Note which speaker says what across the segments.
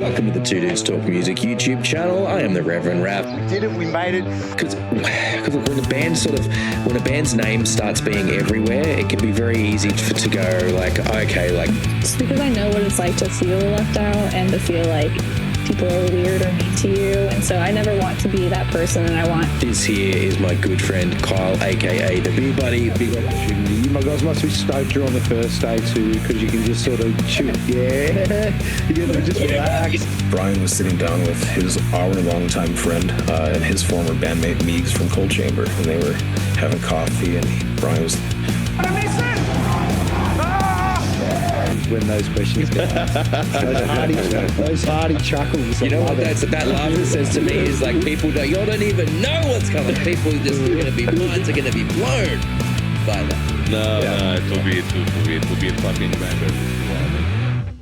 Speaker 1: Welcome to the Two Dudes Talk Music YouTube channel. I am the Reverend Raff.
Speaker 2: We did it. We made it.
Speaker 1: Because when a band's name starts being everywhere, it can be very easy to go like, okay, like.
Speaker 3: It's because I know what it's like to feel left out and to feel like people are weird or mean to you, and so I never want to be that person, and I want...
Speaker 1: This here is my good friend Kyle, aka the BeerBuddy.
Speaker 4: Big opportunity. You guys must be stoked you're on the first day too, because you can just sort of shoot. Yeah, you can just relax.
Speaker 5: Brian was sitting down with his our longtime friend and his former bandmate Meegs from Cold Chamber, and they were having coffee, and Brian was...
Speaker 4: When those questions go, those hearty chuckles.
Speaker 1: You know what that laughter says to me is like, people don't even know what's coming. People are just going to be minds are going to be blown by that.
Speaker 6: No, it will be a fucking banger.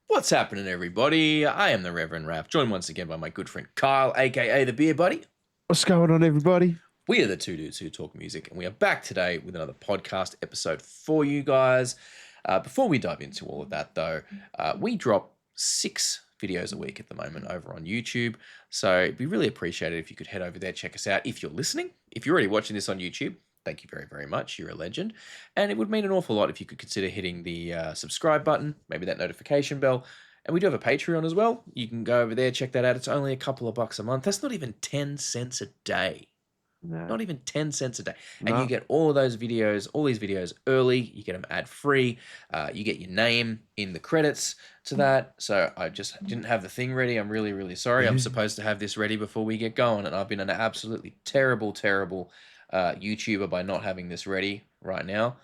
Speaker 1: What's happening, everybody? I am the Reverend Raff, joined once again by my good friend Kyle, aka the BeerBuddy.
Speaker 4: What's going on, everybody?
Speaker 1: We are the two dudes who talk music, and we are back today with another podcast episode for you guys. Before we dive into all of that, though, we drop 6 videos a week at the moment over on YouTube. So it'd be really appreciated if you could head over there, check us out. If you're listening, if you're already watching this on YouTube, thank you very, very much. You're a legend. And it would mean an awful lot if you could consider hitting the subscribe button, maybe that notification bell. And we do have a Patreon as well. You can go over there, check that out. It's only a couple of bucks a month. That's not even 10 cents a day.
Speaker 4: No.
Speaker 1: Not even 10 cents a day. And
Speaker 4: No.
Speaker 1: you get all of those videos, all these videos early. You get them ad-free. You get your name in the credits to that. So I just didn't have the thing ready. I'm really, really sorry. I'm supposed to have this ready before we get going. And I've been an absolutely terrible, terrible YouTuber by not having this ready right now.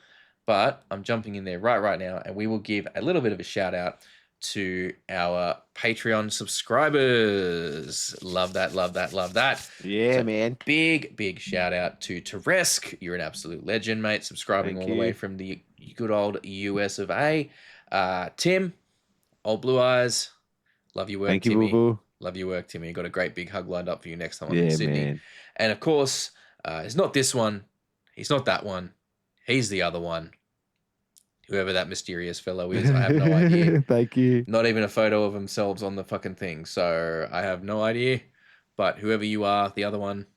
Speaker 1: But I'm jumping in there right now. And we will give a little bit of a shout out to our Patreon subscribers. Love that, love that, love that.
Speaker 4: Yeah,
Speaker 1: So
Speaker 4: man.
Speaker 1: Big shout out to Teresk. You're an absolute legend, mate. Subscribing
Speaker 4: Thank
Speaker 1: all the way
Speaker 4: you.
Speaker 1: from the good old US of A. Tim, old blue eyes. Love your work,
Speaker 4: Thank you,
Speaker 1: Timmy.
Speaker 4: boo boo.
Speaker 1: Love your work, Timmy. Got a great big hug lined up for you next time I'm
Speaker 4: Yeah,
Speaker 1: in Sydney.
Speaker 4: man.
Speaker 1: And of course, it's not this one. He's not that one. He's the other one. Whoever that mysterious fellow is, I have no idea.
Speaker 4: Thank you.
Speaker 1: Not even a photo of themselves on the fucking thing. So I have no idea. But whoever you are, the other one,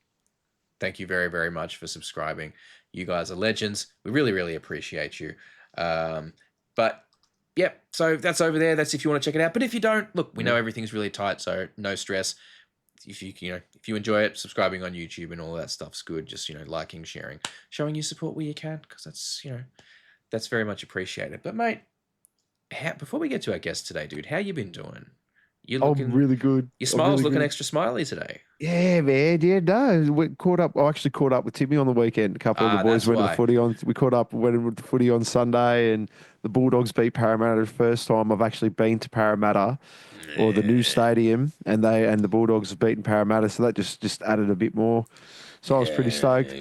Speaker 1: thank you very, very much for subscribing. You guys are legends. We really, really appreciate you. But yep, so that's over there. That's if you want to check it out. But if you don't, look, we know everything's really tight, so no stress. If you enjoy it, subscribing on YouTube and all that stuff's good. Just, liking, sharing, showing your support where you can, because that's very much appreciated. But mate, before we get to our guest today, dude, how you been doing? You looking
Speaker 4: really good.
Speaker 1: Your smile's
Speaker 4: really
Speaker 1: looking
Speaker 4: good.
Speaker 1: extra smiley today.
Speaker 4: Yeah, man. Yeah, no. We caught up. I actually caught up with Timmy on the weekend. A couple of the boys
Speaker 1: that's
Speaker 4: went to
Speaker 1: why.
Speaker 4: the footy on. We caught up, went with the footy on Sunday, and the Bulldogs beat Parramatta the first time I've actually been to Parramatta or the new stadium, and the Bulldogs have beaten Parramatta, so that just added a bit more. So I was pretty stoked.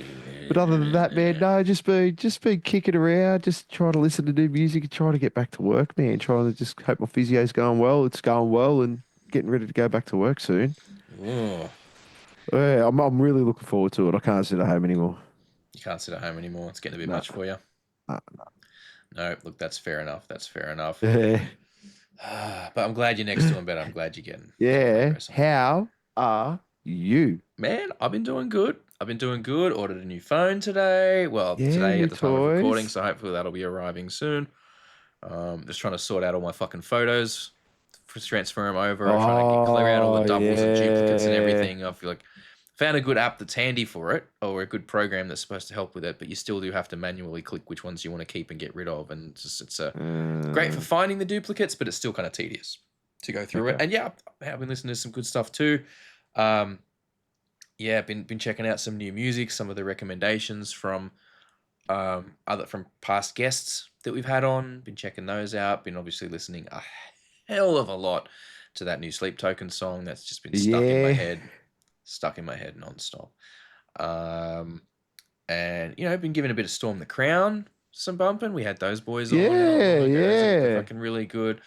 Speaker 4: But other than that, man, no, just been kicking around, just trying to listen to new music and trying to get back to work, man. Trying to just hope my physio's going well. It's going well, and getting ready to go back to work soon.
Speaker 1: Oh,
Speaker 4: Yeah, I'm really looking forward to it. I can't sit at home anymore.
Speaker 1: you can't sit at home anymore. It's getting a bit much for you. No, look, that's fair enough. That's fair enough.
Speaker 4: Yeah.
Speaker 1: But I'm glad you're next to him, but I'm glad you're getting
Speaker 4: Yeah.
Speaker 1: progress on it.
Speaker 4: How are you?
Speaker 1: Man, I've been doing good. Ordered a new phone today. Well,
Speaker 4: Yeah,
Speaker 1: today
Speaker 4: new
Speaker 1: at the time of
Speaker 4: toys.
Speaker 1: recording, so hopefully that'll be arriving soon. Just trying to sort out all my fucking photos, transfer them over. I'm trying to clear out all the doubles and duplicates and
Speaker 4: yeah.
Speaker 1: everything. I feel like found a good app that's handy for it, or a good program that's supposed to help with it, but you still do have to manually click which ones you want to keep and get rid of. And it's great for finding the duplicates, but it's still kind of tedious to go through it. And yeah, I've been listening to some good stuff too. Yeah, been checking out some new music, some of the recommendations from from past guests that we've had on. Been checking those out. Been obviously listening a hell of a lot to that new Sleep Token song that's just been stuck in my head nonstop. And been giving a bit of Storm the Crown some bumping. We had those boys on. They're fucking really good.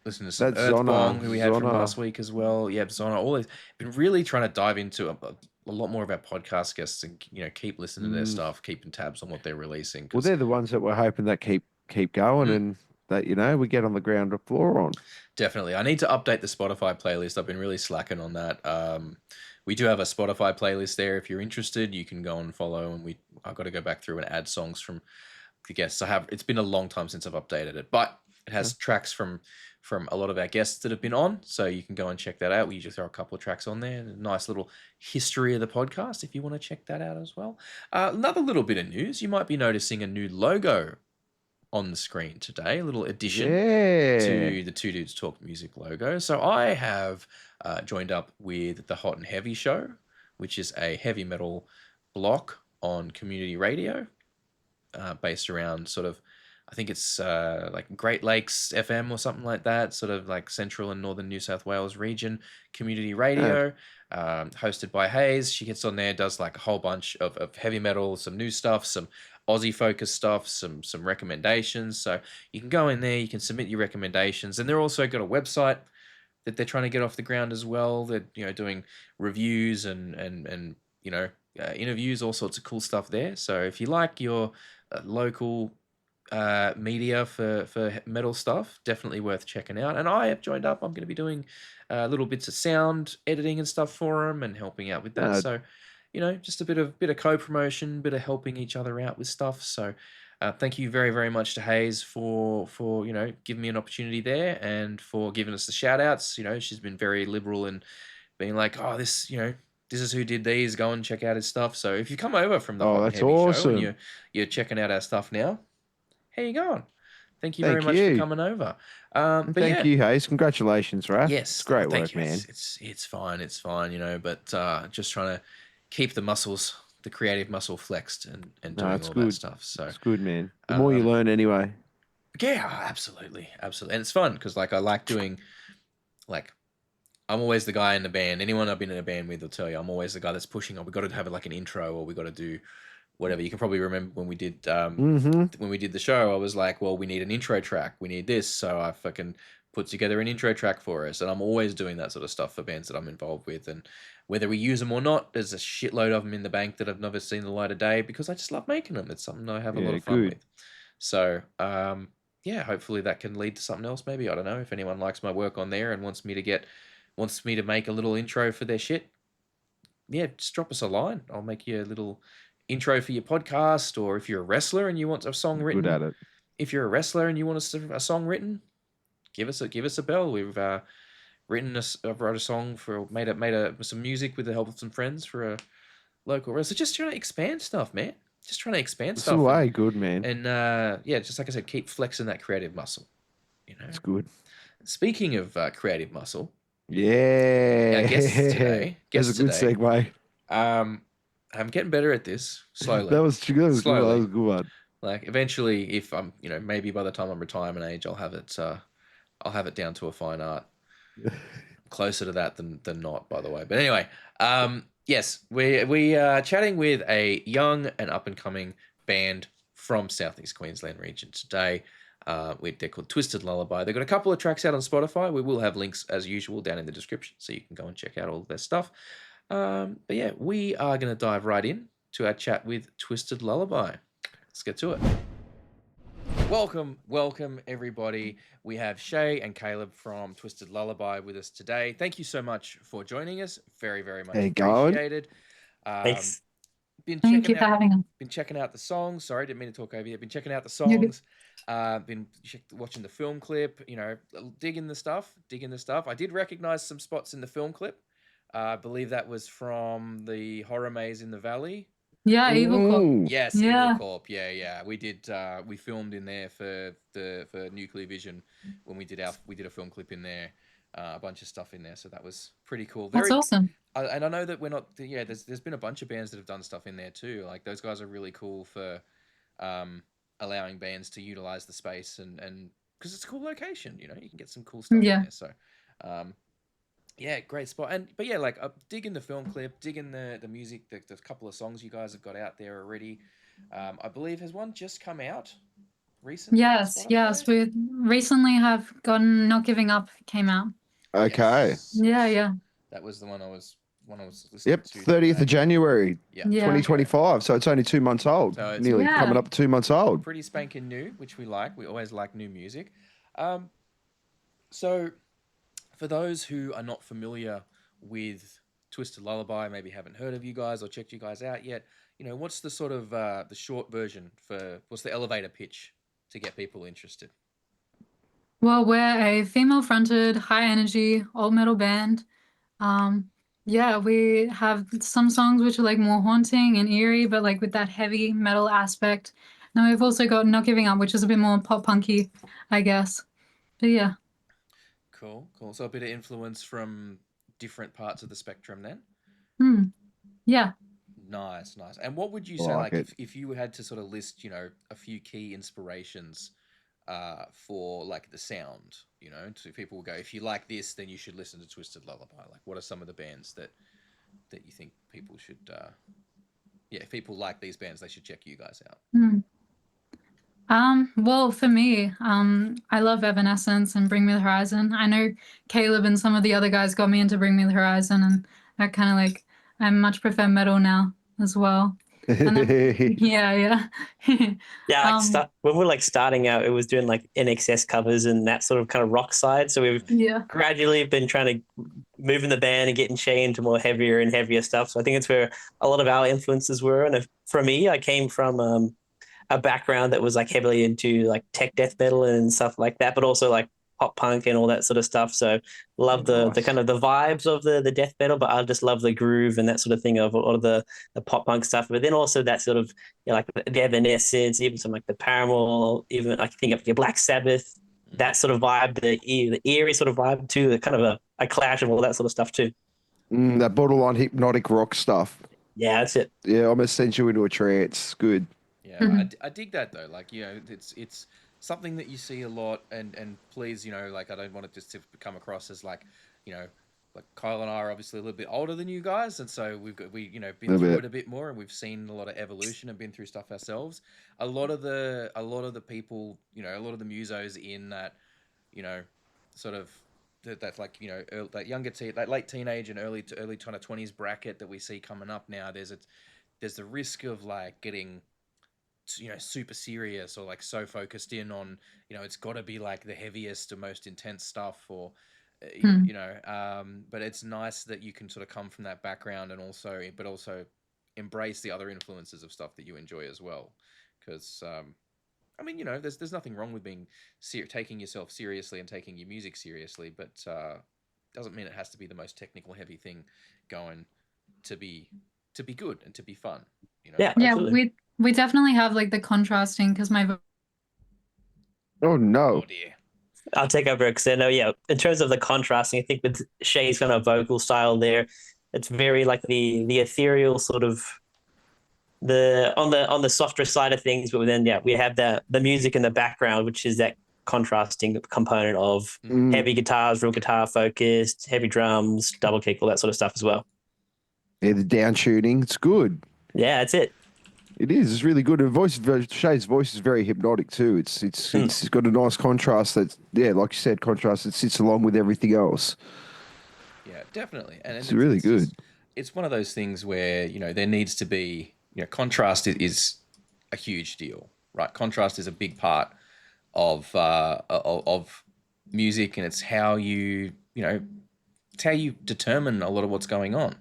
Speaker 1: Listen to some
Speaker 4: That's
Speaker 1: Earthbong, who we had from
Speaker 4: Zona.
Speaker 1: last week as well. Yeah, Zona. All these. Been really trying to dive into a lot more of our podcast guests and keep listening to their stuff, keeping tabs on what they're releasing.
Speaker 4: Well, they're the ones that we're hoping that keep going, and that we get on the ground floor on.
Speaker 1: Definitely. I need to update the Spotify playlist. I've been really slacking on that. We do have a Spotify playlist there. If you're interested, you can go and follow. And I've got to go back through and add songs from the guests. It's been a long time since I've updated it, but it has tracks from a lot of our guests that have been on. So you can go and check that out. We usually throw a couple of tracks on there. A nice little history of the podcast if you want to check that out as well. Another little bit of news. You might be noticing a new logo on the screen today, a little addition to the Two Dudes Talk Music logo. So I have joined up with the Hot and Heavy Show, which is a heavy metal block on community radio, based around sort of, I think it's like Great Lakes FM or something like that, sort of like central and northern New South Wales region community radio, hosted by Hayes. She gets on there, does like a whole bunch of heavy metal, some new stuff, some Aussie focused stuff, some recommendations. So you can go in there, you can submit your recommendations, and they're also got a website that they're trying to get off the ground as well. They're doing reviews and interviews, all sorts of cool stuff there. So if you like your local media for metal stuff, definitely worth checking out. And I have joined up. I'm going to be doing little bits of sound editing and stuff for them and helping out with that. So just a bit of co-promotion, bit of helping each other out with stuff. So thank you very, very much to Hayes for giving me an opportunity there and for giving us the shout outs. She's been very liberal in being like, oh, this is who did these, go and check out his stuff. So if you come over from the Hot and Heavy Show and you're checking out our stuff now, how you going? Thank you very much for coming over.
Speaker 4: Thank you, Hayes. Congratulations, Raff.
Speaker 1: Yes,
Speaker 4: it's great work, man.
Speaker 1: It's fine, but just trying to keep the muscles, the creative muscle flexed and doing all that stuff. So
Speaker 4: it's good, man. The more you learn anyway.
Speaker 1: Yeah, absolutely. And it's fun because I like doing, I'm always the guy in the band. Anyone I've been in a band with will tell you I'm always the guy that's pushing. We've got to have like an intro, or we got to do whatever. You can probably remember when we did the show. I was like, well, we need an intro track. We need this. So I fucking put together an intro track for us, and I'm always doing that sort of stuff for bands that I'm involved with. And whether we use them or not, there's a shitload of them in the bank that I've never seen the light of day because I just love making them. It's something I have a lot of fun with. So hopefully that can lead to something else. Maybe, I don't know, if anyone likes my work on there and wants me to make a little intro for their shit. Yeah, just drop us a line. I'll make you a little intro for your podcast. Or if you're a wrestler and you want a song written,
Speaker 4: good at it.
Speaker 1: If you're a wrestler and you want a song written, give us a bell. We've wrote a song made some music with the help of some friends for a local wrestler. Just trying to expand stuff, man. Just trying to expand stuff.
Speaker 4: It's way good, man.
Speaker 1: And just like I said, keep flexing that creative muscle.
Speaker 4: It's good.
Speaker 1: Speaking of creative muscle,
Speaker 4: our
Speaker 1: guests today.
Speaker 4: That's a good segue.
Speaker 1: I'm getting better at this slowly.
Speaker 4: That was good. That was a good one.
Speaker 1: Like eventually, if I'm, maybe by the time I'm retirement age, I'll have it down to a fine art. Closer to that than not, by the way. But anyway, yes, we are chatting with a young and up and coming band from Southeast Queensland region today. They're called Twisted Lullaby. They've got a couple of tracks out on Spotify. We will have links as usual down in the description, so you can go and check out all of their stuff. But yeah, we are going to dive right in to our chat with Twisted Lullaby. Let's get to it. Welcome everybody. We have Shay and Caleb from Twisted Lullaby with us today. Thank you so much for joining us. Very, very much appreciated.
Speaker 2: Thanks.
Speaker 3: Thank you for having us.
Speaker 1: Been checking out the songs. Sorry, didn't mean to talk over you. Been checking out the songs. Been watching the film clip. Digging the stuff. I did recognize some spots in the film clip. I believe that was from the horror maze in the valley.
Speaker 3: Yeah, Evil Corp.
Speaker 1: Yes,
Speaker 3: Yeah.
Speaker 1: Evil Corp. Yeah. We did. We filmed in there for Nuclear Vision when we did a film clip in there. A bunch of stuff in there, so that was pretty cool.
Speaker 3: That's awesome.
Speaker 1: And I know that we're not. Yeah, there's been a bunch of bands that have done stuff in there too. Like those guys are really cool for allowing bands to utilize the space and because it's a cool location. You can get some cool stuff in there. So. Yeah, great spot. But yeah, like digging the film clip, digging the music, the couple of songs you guys have got out there already. I believe has one just come out recently?
Speaker 3: Yes. We recently have gotten Not Giving Up came out.
Speaker 4: Okay.
Speaker 1: Yes.
Speaker 3: Yeah.
Speaker 1: That was the one I was one I was listening
Speaker 4: Yep,
Speaker 1: to.
Speaker 4: 30th of January,
Speaker 1: Yeah.
Speaker 4: 2025. So it's only 2 months old.
Speaker 1: So it's
Speaker 4: Nearly coming up to 2 months old.
Speaker 1: pretty spanking new, which we like. We always like new music. So for those who are not familiar with Twisted Lullaby, maybe haven't heard of you guys or checked you guys out yet, what's the sort of the short version for what's the elevator pitch to get people interested?
Speaker 2: Well, we're a female-fronted, high-energy, alt-metal band. Yeah, we have some songs which are like more haunting and eerie, but like with that heavy metal aspect. Now we've also got Not Giving Up, which is a bit more pop-punky, I guess. But yeah.
Speaker 1: Cool. So a bit of influence from different parts of the spectrum then?
Speaker 2: Yeah.
Speaker 1: Nice. And what would you
Speaker 4: I
Speaker 1: say,
Speaker 4: like it.
Speaker 1: if you had to sort of list, a few key inspirations for like the sound, so people will go, if you like this, then you should listen to Twisted Lullaby. Like, what are some of the bands that you think people should, if people like these bands, they should check you guys out?
Speaker 2: Well, for me, I love Evanescence and Bring Me the Horizon. I know Caleb and some of the other guys got me into Bring Me the Horizon, and I kind of like, I much prefer metal now as well. And then, yeah.
Speaker 7: Yeah, like when we're like starting out, it was doing like NXS covers and that sort of kind of rock side. So we've gradually been trying to move in the band and getting Shay into more heavier and heavier stuff. So I think it's where a lot of our influences were. And for me, I came from a background that was like heavily into like tech death metal and stuff like that, but also like pop punk and all that sort of stuff. So love the kind of the vibes of the death metal, but I just love the groove and that sort of thing of a lot of the pop punk stuff. But then also that sort of like the Evanescence, even some like the Paramore, even I think of your Black Sabbath, that sort of vibe, the eerie sort of vibe too, the kind of a clash of all that sort of stuff too.
Speaker 4: That borderline hypnotic rock stuff.
Speaker 7: Yeah, that's it.
Speaker 4: Yeah, almost sends you into a trance. Good.
Speaker 1: Yeah, I dig that though. Like, it's something that you see a lot, and please, like, I don't want it just to come across as like, like Kyle and I are obviously a little bit older than you guys, and so we've been through it a bit more, and we've seen a lot of evolution and been through stuff ourselves. A lot of the people, a lot of the musos in that, sort of that like that younger that late teenage and early kind of 20s bracket that we see coming up now. There's the risk of like getting super serious or like so focused in on it's got to be like the heaviest or most intense stuff, or but it's nice that you can sort of come from that background and also embrace the other influences of stuff that you enjoy as well, because I mean there's nothing wrong with being taking yourself seriously and taking your music seriously, but doesn't mean it has to be the most technical heavy thing going to be good and to be fun.
Speaker 7: Yeah,
Speaker 2: we definitely have like the contrasting, because
Speaker 4: Oh no.
Speaker 1: Oh dear.
Speaker 7: I'll take over because I know, in terms of the contrasting, I think with Shay's kind of vocal style there, it's very like the ethereal sort of on the softer side of things, but then we have the music in the background, which is that contrasting component of heavy guitars, real guitar focused, heavy drums, double kick, all that sort of stuff as well.
Speaker 4: Yeah, the down tuning, it's good.
Speaker 7: Yeah, that's it.
Speaker 4: It is. It's really good. And Shay's voice is very hypnotic too. It's got a nice contrast that, like you said, contrast that sits along with everything else.
Speaker 1: Yeah, definitely. And
Speaker 4: it's really good.
Speaker 1: It's one of those things where there needs to be contrast is a huge deal, right? Contrast is a big part of music, and it's how you determine a lot of what's going on.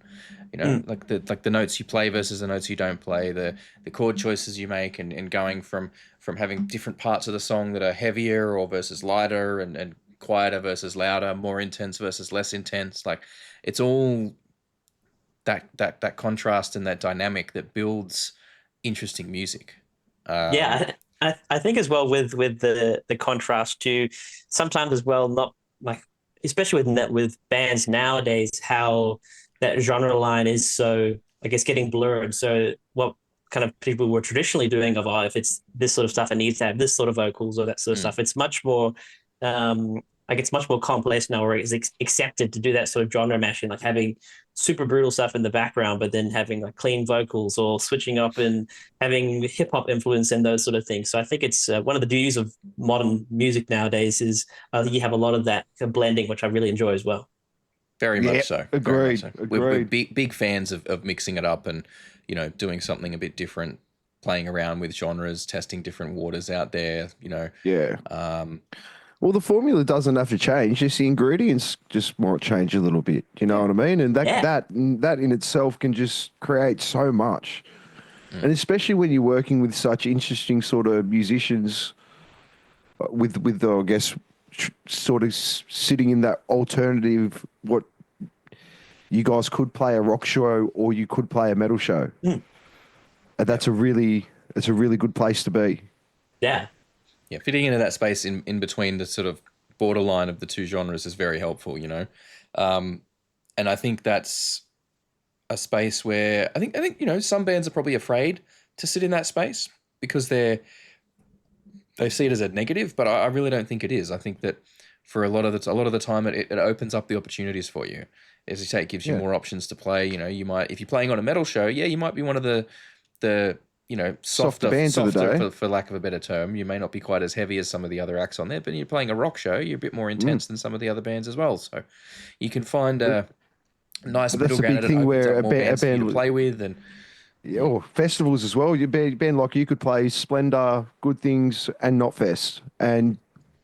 Speaker 1: Like the notes you play versus the notes you don't play, the chord choices you make, and going from having different parts of the song that are heavier or versus lighter, and quieter versus louder, more intense versus less intense. Like, it's all that contrast and that dynamic that builds interesting music.
Speaker 7: I think as well with the contrast too, sometimes as well, not like, especially with bands nowadays, how that genre line is so, I guess, getting blurred. So what kind of people were traditionally doing of, if it's this sort of stuff, it needs to have this sort of vocals or that sort of stuff. It's much more, it's much more complex now, where it's accepted to do that sort of genre mashing, like having super brutal stuff in the background, but then having like clean vocals, or switching up and having hip hop influence and those sort of things. So I think it's one of the beauties of modern music nowadays is you have a lot of that blending, which I really enjoy as well.
Speaker 1: Very much so.
Speaker 4: Agreed.
Speaker 1: Very much so. We're
Speaker 4: Agreed.
Speaker 1: big fans of mixing it up and, you know, doing something a bit different, playing around with genres, testing different waters out there, you know.
Speaker 4: Yeah.
Speaker 1: Um,
Speaker 4: Well, the formula doesn't have to change. Just the ingredients just might change a little bit. You know what I mean? And that in itself can just create so much. And especially when you're working with such interesting sort of musicians, with I guess sort of sitting in that alternative. What you guys could play a rock show or you could play a metal show. And that's a really good place to be.
Speaker 7: Yeah.
Speaker 1: Yeah, fitting into that space in between the sort of borderline of the two genres is very helpful, you know. And I think that's a space where I think you know some bands are probably afraid to sit in that space because they see it as a negative, but I really don't think it is. I think that for a lot of the time it opens up the opportunities for you. As you say, it gives you more options to play. You know, you might, if you're playing on a metal show, you might be one of the you know, softer
Speaker 4: bands of the day.
Speaker 1: for lack of a better term. You may not be quite as heavy as some of the other acts on there, but you're playing a rock show, you're a bit more intense than some of the other bands as well. So you can find a nice middle ground that opens up more bands for you to play with. And
Speaker 4: festivals as well. You band like you could play Splendor, Good Things, and Not Fest, and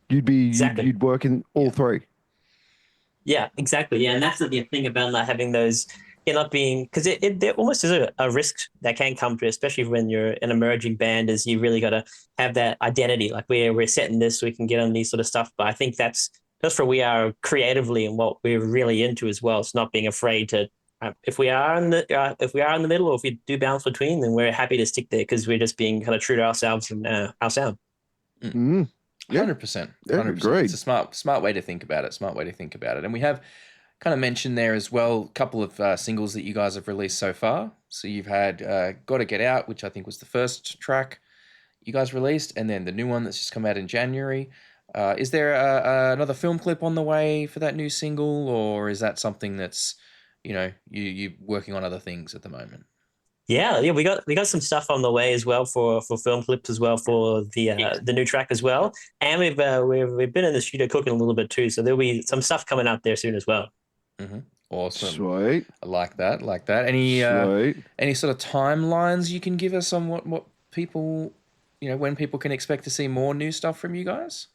Speaker 4: you'd work in all three.
Speaker 7: Yeah, exactly. Yeah, and that's the thing about not having those. You're not being, because there almost is a risk that can come to it, especially when you're an emerging band, is you really got to have that identity. Like we're set in this, so we can get on these sort of stuff. But I think that's where we are creatively and what we're really into as well. It's not being afraid to, if we are in the middle, or if we do bounce between, then we're happy to stick there because we're just being kind of true to ourselves and our sound.
Speaker 1: 100%. 100%.
Speaker 4: Great.
Speaker 1: It's a smart way to think about it. And we have kind of mentioned there as well a couple of singles that you guys have released so far. So you've had Gotta Get Out, which I think was the first track you guys released, and then the new one that's just come out in January. Is there another film clip on the way for that new single, or is that something that's, you know, you working on other things at the moment?
Speaker 7: Yeah, we got some stuff on the way as well for film clips as well for the new track as well, and we've been in the studio cooking a little bit too, so there'll be some stuff coming out there soon as well.
Speaker 1: Mm-hmm. Awesome.
Speaker 4: Sweet.
Speaker 1: I like that. Any sort of timelines you can give us on what people, you know, when people can expect to see more new stuff from you guys?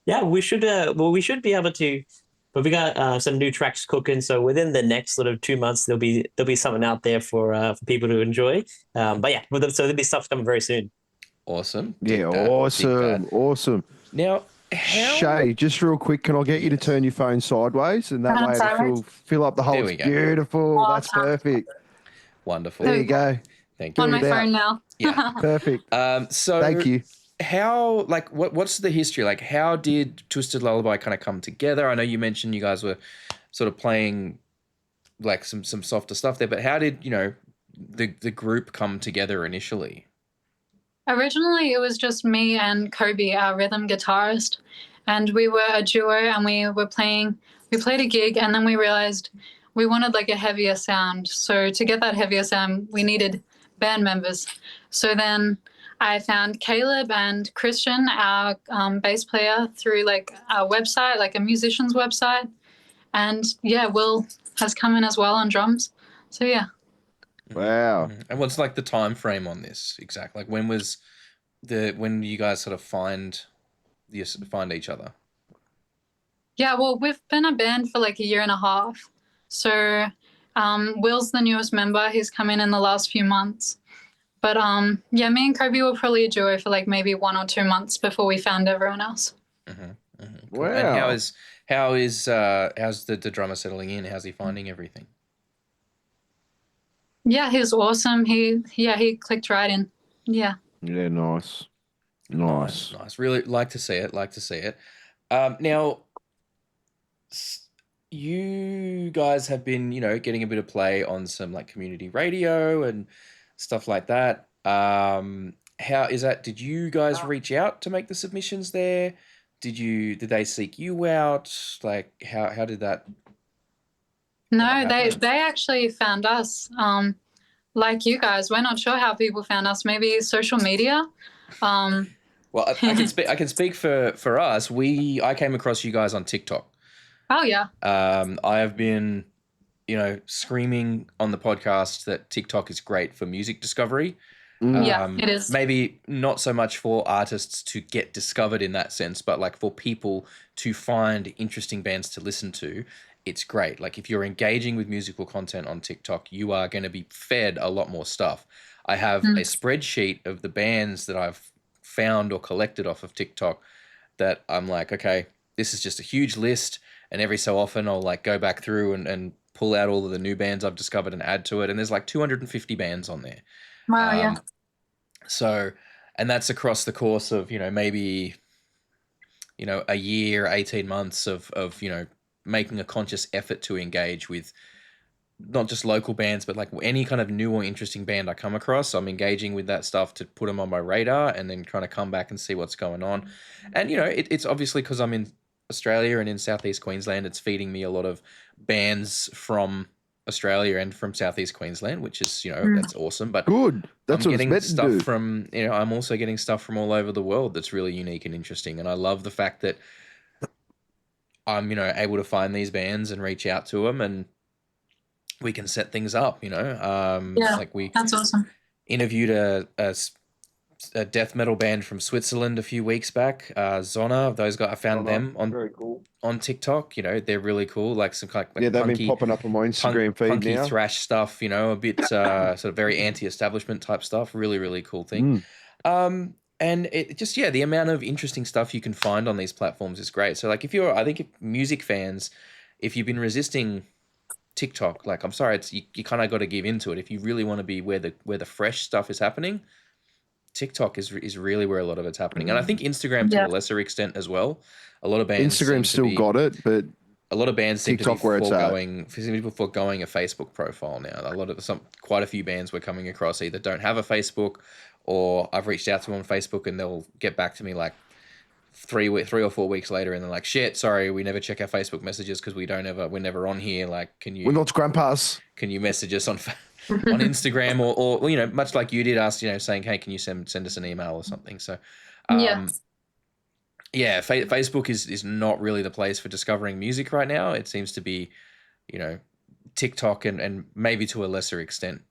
Speaker 7: Yeah, we should be able to. But we got some new tracks cooking, so within the next sort of 2 months, there'll be something out there for people to enjoy. But yeah, so there'll be stuff coming very soon.
Speaker 1: Awesome.
Speaker 4: Awesome.
Speaker 1: Now,
Speaker 4: Shay, just real quick, can I get you to turn your phone sideways, and that way it'll fill up the whole.
Speaker 1: There we go.
Speaker 4: Beautiful.
Speaker 2: Awesome.
Speaker 4: That's perfect.
Speaker 1: Wonderful.
Speaker 4: There you go.
Speaker 1: Thank you.
Speaker 2: On my phone now.
Speaker 1: Yeah.
Speaker 4: Perfect.
Speaker 1: So
Speaker 4: thank you.
Speaker 1: How, like, what's the history? Like, how did Twisted Lullaby kind of come together? I know you mentioned you guys were sort of playing like some softer stuff there, but how did, you know, the group come together initially?
Speaker 2: Originally, it was just me and Kobe, our rhythm guitarist, and we were a duo, and we played a gig, and then we realized we wanted like a heavier sound. So to get that heavier sound, we needed band members. So then I found Caleb and Christian, our bass player, through like our website, like a musician's website. And yeah, Will has come in as well on drums. So yeah.
Speaker 4: Wow.
Speaker 1: And what's like the time frame on this exactly? Like when you guys sort of find each other?
Speaker 2: Yeah, well, we've been a band for like a year and a half. So Will's the newest member. He's come in the last few months. But yeah, me and Kobe were probably a duo for like maybe 1 or 2 months before we found everyone else.
Speaker 1: Cool.
Speaker 4: Wow.
Speaker 1: And how's the drummer settling in? How's he finding everything?
Speaker 2: Yeah, he's awesome. He clicked right in. Yeah.
Speaker 4: Yeah, nice.
Speaker 1: Really like to see it. Now, you guys have been, you know, getting a bit of play on some like community radio and stuff like that. How is that? Did you guys reach out to make the submissions there? Did they seek you out? Like how did that?
Speaker 2: No, they actually found us. Like you guys, we're not sure how people found us. Maybe social media.
Speaker 1: Well, I can speak for us. I came across you guys on TikTok.
Speaker 2: Oh yeah.
Speaker 1: I have been, screaming on the podcast that TikTok is great for music discovery.
Speaker 2: Yeah, it is.
Speaker 1: Maybe not so much for artists to get discovered in that sense, but like for people to find interesting bands to listen to, it's great. Like if you're engaging with musical content on TikTok, you are going to be fed a lot more stuff. I have a spreadsheet of the bands that I've found or collected off of TikTok that I'm like, okay, this is just a huge list. And every so often I'll like go back through and pull out all of the new bands I've discovered and add to it. And there's like 250 bands on there.
Speaker 2: Wow, yeah.
Speaker 1: So, and that's across the course of, maybe, a year, 18 months of, making a conscious effort to engage with not just local bands, but like any kind of new or interesting band I come across. I'm engaging with that stuff to put them on my radar and then trying to come back and see what's going on. And, it's obviously because I'm in Australia and in Southeast Queensland, it's feeding me a lot of bands from Australia and from Southeast Queensland, which is, that's awesome. But
Speaker 4: good. That's
Speaker 1: I'm
Speaker 4: what
Speaker 1: getting
Speaker 4: it's meant
Speaker 1: stuff
Speaker 4: to do.
Speaker 1: from, I'm also getting stuff from all over the world that's really unique and interesting. And I love the fact that I'm, able to find these bands and reach out to them and we can set things up,
Speaker 2: Yeah,
Speaker 1: like
Speaker 2: that's awesome.
Speaker 1: interviewed a death metal band from Switzerland a few weeks back, Zona. Those guys, I found them on
Speaker 4: very cool.
Speaker 1: on TikTok. They're really cool. Like some kind of like
Speaker 4: They've
Speaker 1: punky,
Speaker 4: been popping up on my Instagram feed
Speaker 1: punky
Speaker 4: now.
Speaker 1: thrash stuff. A bit sort of very anti-establishment type stuff. Really, really cool thing. And it just, the amount of interesting stuff you can find on these platforms is great. So like if music fans, if you've been resisting TikTok, like I'm sorry, it's you kind of got to give into it. If you really want to be where the fresh stuff is happening, TikTok is really where a lot of it's happening. And I think Instagram to a lesser extent as well. A lot of bands
Speaker 4: Instagram still got it, but
Speaker 1: a lot of bands seem
Speaker 4: TikTok
Speaker 1: to be
Speaker 4: where it's at.
Speaker 1: foregoing a Facebook profile now. Quite a few bands we're coming across either don't have a Facebook, or I've reached out to them on Facebook and they'll get back to me like 3 or 4 weeks later, and they're like, "Shit, sorry, we never check our Facebook messages because we're never on here. Like,
Speaker 4: we're not grandpas.
Speaker 1: Can you message us on on Instagram or much like you did us, saying, hey, can you send us an email or something?" So, Facebook is not really the place for discovering music right now. It seems to be, TikTok and maybe to a lesser extent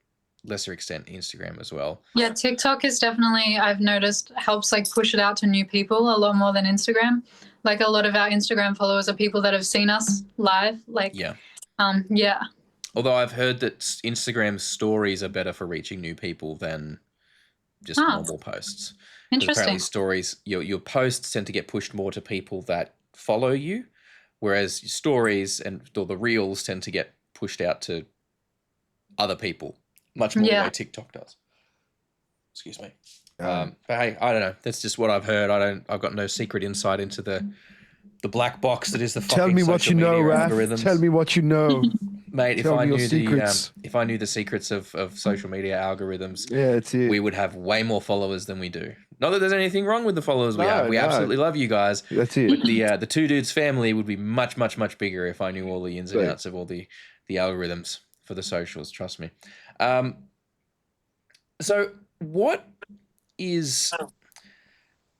Speaker 1: Instagram as well.
Speaker 2: Yeah, TikTok is definitely, I've noticed, helps like push it out to new people a lot more than Instagram. Like a lot of our Instagram followers are people that have seen us live. Like, yeah.
Speaker 1: Although I've heard that Instagram stories are better for reaching new people than just normal posts.
Speaker 2: Interesting.
Speaker 1: Apparently stories, your posts tend to get pushed more to people that follow you, whereas stories or the reels tend to get pushed out to other people. Much more the way TikTok does. Excuse me. But hey, I don't know. That's just what I've heard. I've got no secret insight into the black box that is the fucking
Speaker 4: Tell me what you know, Raff.
Speaker 1: algorithms.
Speaker 4: Tell me what you know.
Speaker 1: Mate, if I knew the secrets of social media algorithms, we would have way more followers than we do. Not that there's anything wrong with the followers we have. We absolutely love you guys.
Speaker 4: That's it.
Speaker 1: But the Two Dudes family would be much, much, much bigger if I knew all the ins and outs of all the algorithms for the socials. Trust me. So what is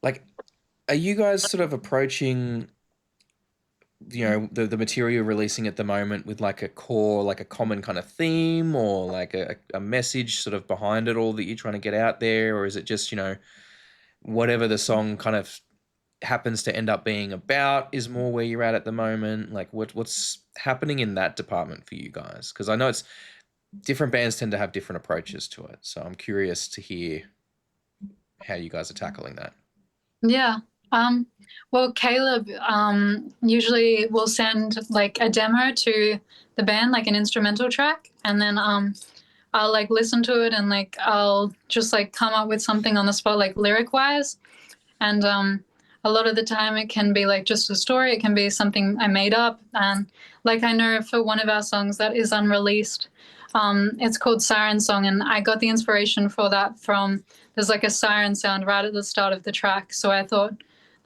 Speaker 1: like? Are you guys sort of approaching? The material you're releasing at the moment with like a core, like a common kind of theme or like a message sort of behind it all that you're trying to get out there? Or is it just, whatever the song kind of happens to end up being about is more where you're at the moment? Like what's happening in that department for you guys? Because I know it's different bands tend to have different approaches to it. So I'm curious to hear how you guys are tackling that.
Speaker 2: Yeah. Well, Caleb usually will send like a demo to the band, like an instrumental track, and then I'll like listen to it and like I'll just like come up with something on the spot, like lyric wise. And a lot of the time it can be like just a story, it can be something I made up. And like I know for one of our songs that is unreleased, it's called Siren Song, and I got the inspiration for that from, there's like a siren sound right at the start of the track. So I thought,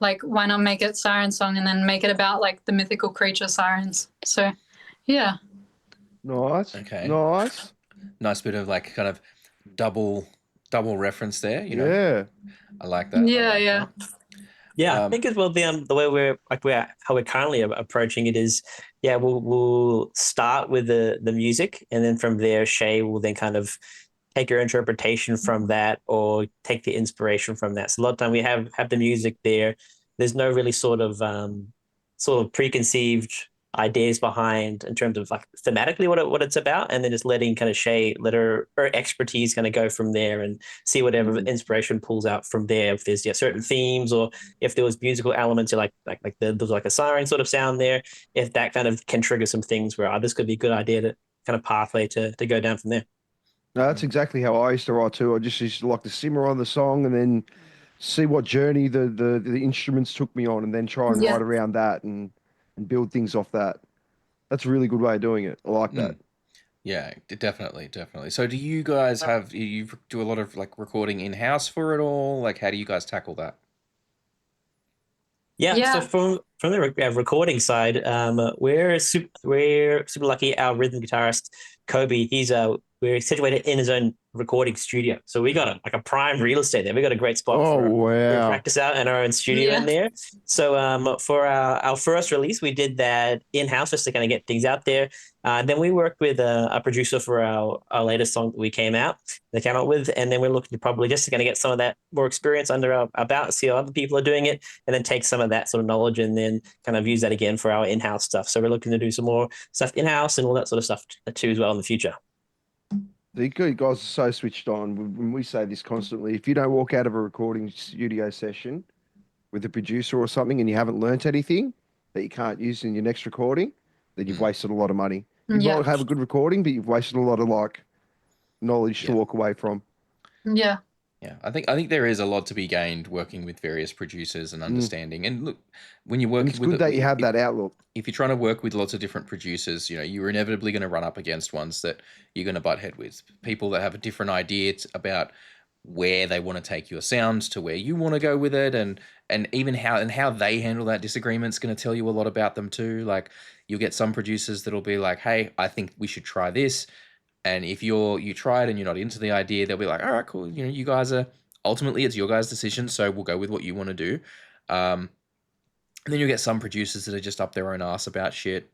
Speaker 2: like, why not make it Siren Song and then make it about like the mythical creature sirens? So, yeah.
Speaker 4: Nice.
Speaker 1: Okay.
Speaker 4: Nice
Speaker 1: bit of like kind of double reference there.
Speaker 4: Yeah.
Speaker 1: I like that.
Speaker 2: Yeah.
Speaker 7: Yeah, I think as well the way how we're currently approaching it is, yeah, we'll start with the music, and then from there, Shay will then kind of take your interpretation from that, or take the inspiration from that. So a lot of time we have the music there. There's no really sort of preconceived ideas behind in terms of like thematically what it's about, and then just letting kind of Shay let her expertise kind of go from there and see whatever inspiration pulls out from there. If there's certain themes, or if there was musical elements, there's like a siren sort of sound there. If that kind of can trigger some things where this could be a good idea to kind of pathway to go down from there.
Speaker 4: No, that's exactly how I used to write too. I just used to like to simmer on the song and then see what journey the instruments took me on, and then try and write around that and build things off that. That's a really good way of doing it. I like that.
Speaker 1: Yeah, definitely. So do you guys you do a lot of like recording in-house for it all? Like, how do you guys tackle that?
Speaker 7: Yeah. So from the recording side, we're super lucky. Our rhythm guitarist Kobe, we're situated in his own recording studio, so we got a prime real estate there. We got a great spot for practice out in our own studio in there. So for our first release, we did that in house just to kind of get things out there. Then we worked with a producer for our latest song that we came out with, and then we're looking to probably just to kind of get some of that more experience under our belt, see how other people are doing it, and then take some of that sort of knowledge and then kind of use that again for our in-house stuff. So we're looking to do some more stuff in-house and all that sort of stuff too as well in the future.
Speaker 4: The guys are so switched on. When we say this constantly, if you don't walk out of a recording studio session with a producer or something and you haven't learnt anything that you can't use in your next recording, then you've wasted a lot of money. You might have a good recording, but you've wasted a lot of like knowledge to walk away from.
Speaker 2: Yeah.
Speaker 1: Yeah, I think there is a lot to be gained working with various producers and understanding. And look, when you're working
Speaker 4: with, it's good that you have that outlook.
Speaker 1: If you're trying to work with lots of different producers, you're inevitably going to run up against ones that you're going to butt head with. People that have a different idea about where they want to take your sounds to where you want to go with it, and even how they handle that disagreement is going to tell you a lot about them too. Like, you'll get some producers that'll be like, "Hey, I think we should try this." And if you try it and you're not into the idea, they'll be like, all right, cool. You guys ultimately it's your guys' decision, so we'll go with what you want to do. And then you'll get some producers that are just up their own ass about shit.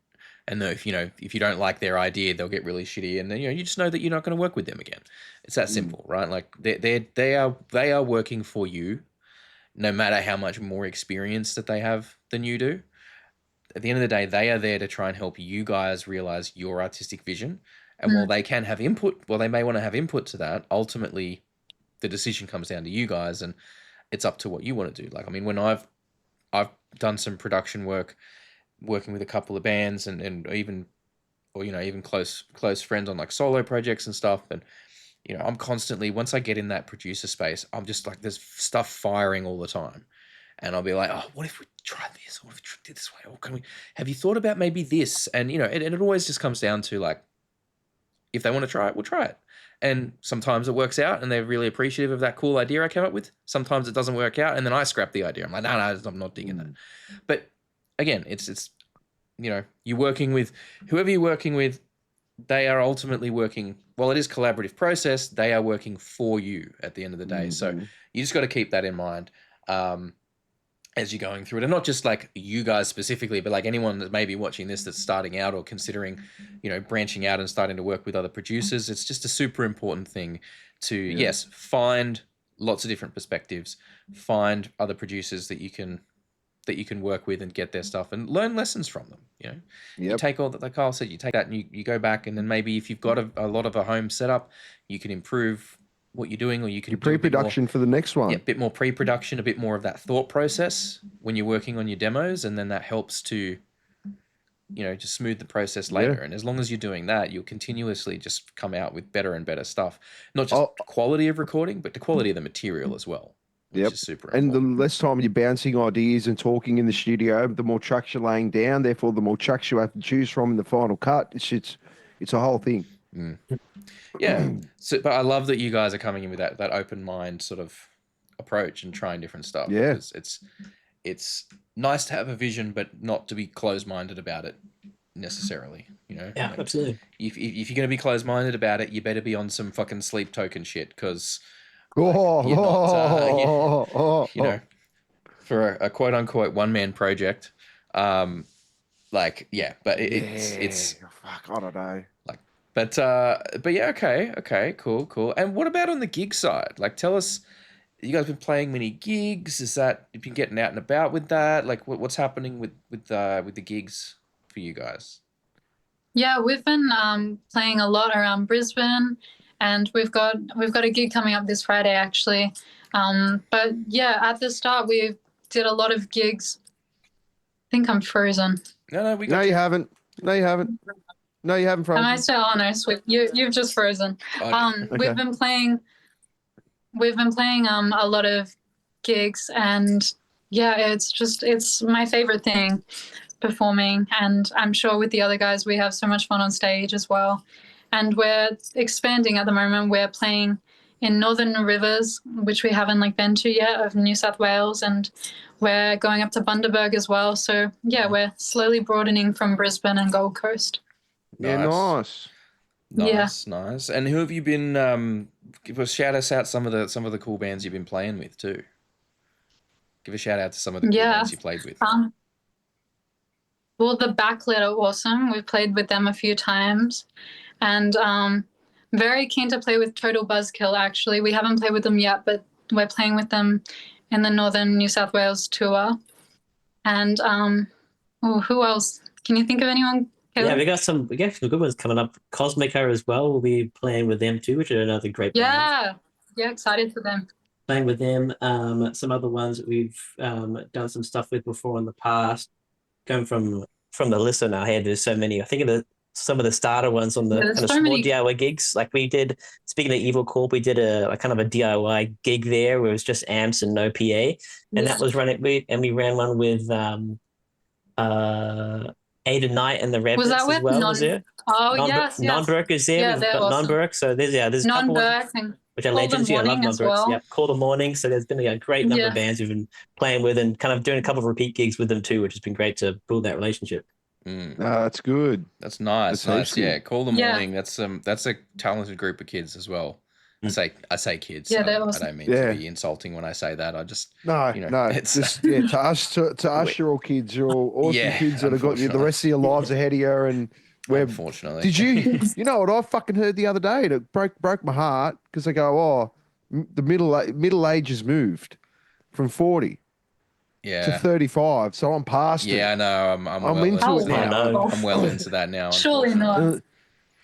Speaker 1: And if you don't like their idea, they'll get really shitty. And then you just know that you're not going to work with them again. It's that simple, right? Like they are working for you, no matter how much more experience that they have than you do. At the end of the day, they are there to try and help you guys realize your artistic vision. And while they can have input, they may want to have input to that, ultimately the decision comes down to you guys, and it's up to what you want to do. Like, I mean, when I've done some production work, working with a couple of bands and even close friends on like solo projects and stuff. And, I'm constantly, once I get in that producer space, I'm just like, there's stuff firing all the time. And I'll be like, oh, what if we tried this? What if we did this way? Or have you thought about maybe this? And, it always just comes down to like, if they want to try it, we'll try it. And sometimes it works out and they're really appreciative of that cool idea I came up with. Sometimes it doesn't work out and then I scrap the idea. I'm like, no, I'm not digging that. But again, it's you're working with whoever you're working with, they are ultimately working, while it is a collaborative process, they are working for you at the end of the day. So you just got to keep that in mind as you're going through it. And not just like you guys specifically, but like anyone that may be watching this that's starting out or considering, branching out and starting to work with other producers. It's just a super important thing to, yes, find lots of different perspectives, find other producers that you can work with and get their stuff and learn lessons from them. You take all that, like Kyle said, you take that and you go back, and then maybe if you've got a lot of a home setup, you can improve what you're doing, or you can do
Speaker 4: pre-production for the next one.
Speaker 1: Yeah, a bit more pre-production, a bit more of that thought process when you're working on your demos, and then that helps to, just smooth the process later. And as long as you're doing that, you'll continuously just come out with better and better stuff. Not just the quality of recording, but the quality of the material as well. Which is super important.
Speaker 4: And the less time you're bouncing ideas and talking in the studio, the more tracks you're laying down. Therefore, the more tracks you have to choose from in the final cut. It's a whole thing.
Speaker 1: Yeah. So, but I love that you guys are coming in with that open mind sort of approach and trying different stuff.
Speaker 4: Yeah.
Speaker 1: Because it's nice to have a vision, but not to be closed-minded about it necessarily.
Speaker 7: Yeah, like, absolutely.
Speaker 1: If you're going to be closed-minded about it, you better be on some fucking sleep token shit, because for a quote unquote one man project. Like, yeah, but it's
Speaker 4: fuck, I don't know.
Speaker 1: like, but yeah, okay, cool. And what about on the gig side? Like, tell us, you guys been playing many gigs? Is that, you've been getting out and about with that? Like, what's happening with the gigs for you guys?
Speaker 2: Yeah, we've been playing a lot around Brisbane, and we've got a gig coming up this Friday actually. But yeah, at the start we did a lot of gigs. I think I'm frozen.
Speaker 1: No, we got
Speaker 4: you haven't. No, you haven't. No, you haven't frozen.
Speaker 2: Am I still on? No, sweet. You've just frozen.
Speaker 1: Okay.
Speaker 2: We've been playing a lot of gigs, and yeah, it's my favorite thing, performing, and I'm sure with the other guys we have so much fun on stage as well. And we're expanding at the moment. We're playing in Northern Rivers, which we haven't been to yet, of New South Wales, and we're going up to Bundaberg as well. So yeah, we're slowly broadening from Brisbane and Gold Coast.
Speaker 4: Yeah, nice.
Speaker 1: Nice. And who have you been? Give us, shout us out some of the cool bands you've been playing with too. Give a shout out to some of the cool bands you played with.
Speaker 2: Well, the Backlit are awesome. We've played with them a few times, and very keen to play with Total Buzzkill. Actually, we haven't played with them yet, but we're playing with them in the Northern New South Wales tour. And who else? Can you think of anyone? Caleb?
Speaker 7: Yeah, we got some good ones coming up. Cosmica as well. We'll be playing with them too, which are another great band.
Speaker 2: Yeah, excited for them.
Speaker 7: Playing with them. Some other ones that we've done some stuff with before in the past. Going from the list in our head, there's so many. I think of some of the starter ones on the kind of small DIY gigs. Like we did, speaking of Evil Corp, we did a kind of a DIY gig there where it was just amps and no PA. And that was running, we ran one with Ada Knight and the Reverends as well. Was there?
Speaker 2: Yes.
Speaker 7: Non-Burke is there.
Speaker 2: Yeah,
Speaker 7: We've got awesome. Non-Burke. So there's a couple ones, which are legends. Yeah, I love Non-Burke. Yeah, Call the Morning. So there's been a great number of bands we've been playing with and kind of doing a couple of repeat gigs with them too, which has been great to build that relationship.
Speaker 4: That's good.
Speaker 1: That's nice. That's nice. Yeah, Call the Morning. That's a talented group of kids as well. I say kids.
Speaker 2: Yeah,
Speaker 1: I don't mean to be insulting when I say that. I just
Speaker 4: no. It's just, to us, you're all kids. You're all awesome kids that have got you the rest of your lives ahead of you. And
Speaker 1: unfortunately,
Speaker 4: did you? You know what I fucking heard the other day? That broke my heart because they go, the middle age has moved from 40. To 35, so I'm past it.
Speaker 1: Yeah, I know. I'm well
Speaker 4: into it now.
Speaker 1: I'm well into that now.
Speaker 2: Surely not.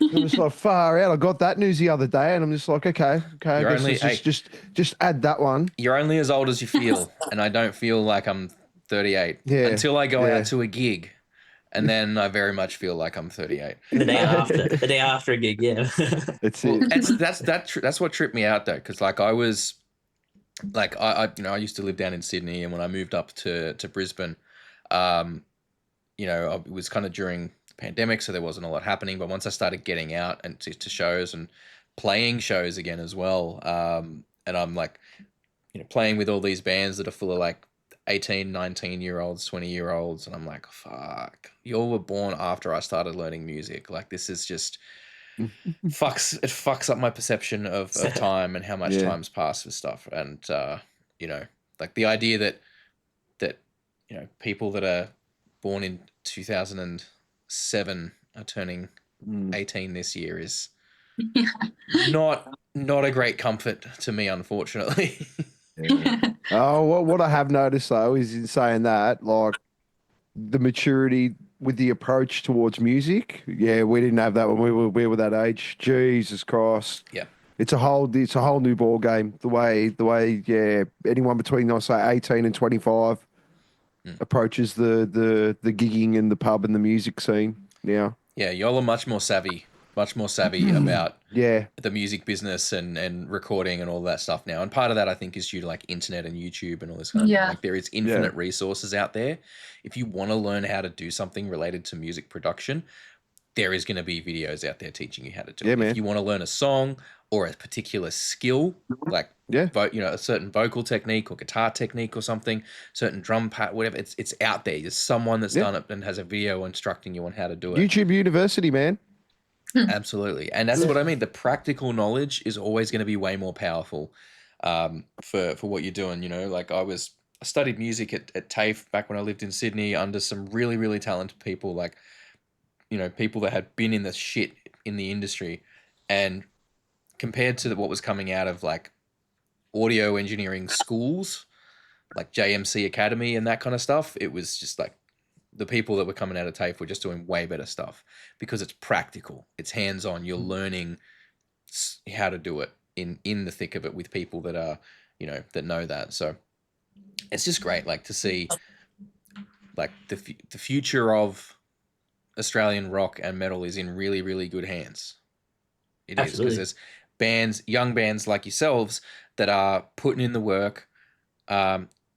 Speaker 4: I'm just like far out. I got that news the other day, and I'm just like, okay. Just add that one.
Speaker 1: You're only as old as you feel, and I don't feel like I'm 38 until I go out to a gig, and then I very much feel like I'm 38.
Speaker 7: The day after a gig, yeah.
Speaker 4: That's it.
Speaker 1: That's what tripped me out though, because I was. I used to live down in Sydney, and when I moved up to Brisbane, it was kind of during the pandemic, so there wasn't a lot happening. But once I started getting out and to shows and playing shows again as well, and I'm playing with all these bands that are full of 18, 19-year-olds, 20-year-olds, and I'm like, fuck, you all were born after I started learning music. This is just... fucks up my perception of time and how much time's passed with stuff. And the idea that people that are born in 2007 are turning 18 this year is not a great comfort to me, unfortunately.
Speaker 4: What I have noticed though is in saying that, the maturity with the approach towards music, we didn't have that when we were that age. Jesus Christ.
Speaker 1: Yeah.
Speaker 4: It's a whole new ball game. The way anyone between, I say, 18 and 25 approaches the gigging and the pub and the music scene now.
Speaker 1: Yeah, y'all are much more savvy about
Speaker 4: the
Speaker 1: music business and recording and all that stuff now. And part of that, I think, is due to internet and YouTube and all this kind of thing. There is infinite resources out there. If you want to learn how to do something related to music production, there is going to be videos out there teaching you how to do it.
Speaker 4: Man.
Speaker 1: If you want to learn a song or a particular skill, a certain vocal technique or guitar technique or something, certain drum pat, whatever, it's out there. There's someone that's done it and has a video instructing you on how to do it.
Speaker 4: YouTube University, man.
Speaker 1: Absolutely. And that's what I mean. The practical knowledge is always going to be way more powerful for what you're doing. I studied music at TAFE back when I lived in Sydney under some really, really talented people, like, you know, people that had been in the shit in the industry. And compared to what was coming out of like audio engineering schools, like JMC Academy and that kind of stuff, it was just like the people that were coming out of TAFE were just doing way better stuff because it's practical, it's hands-on, you're learning how to do it in the thick of it with people that are, you know, that know that. So it's just great, like, to see like the future of Australian rock and metal is in really, really good hands. It is, because there's bands, young bands like yourselves, that are putting in the work,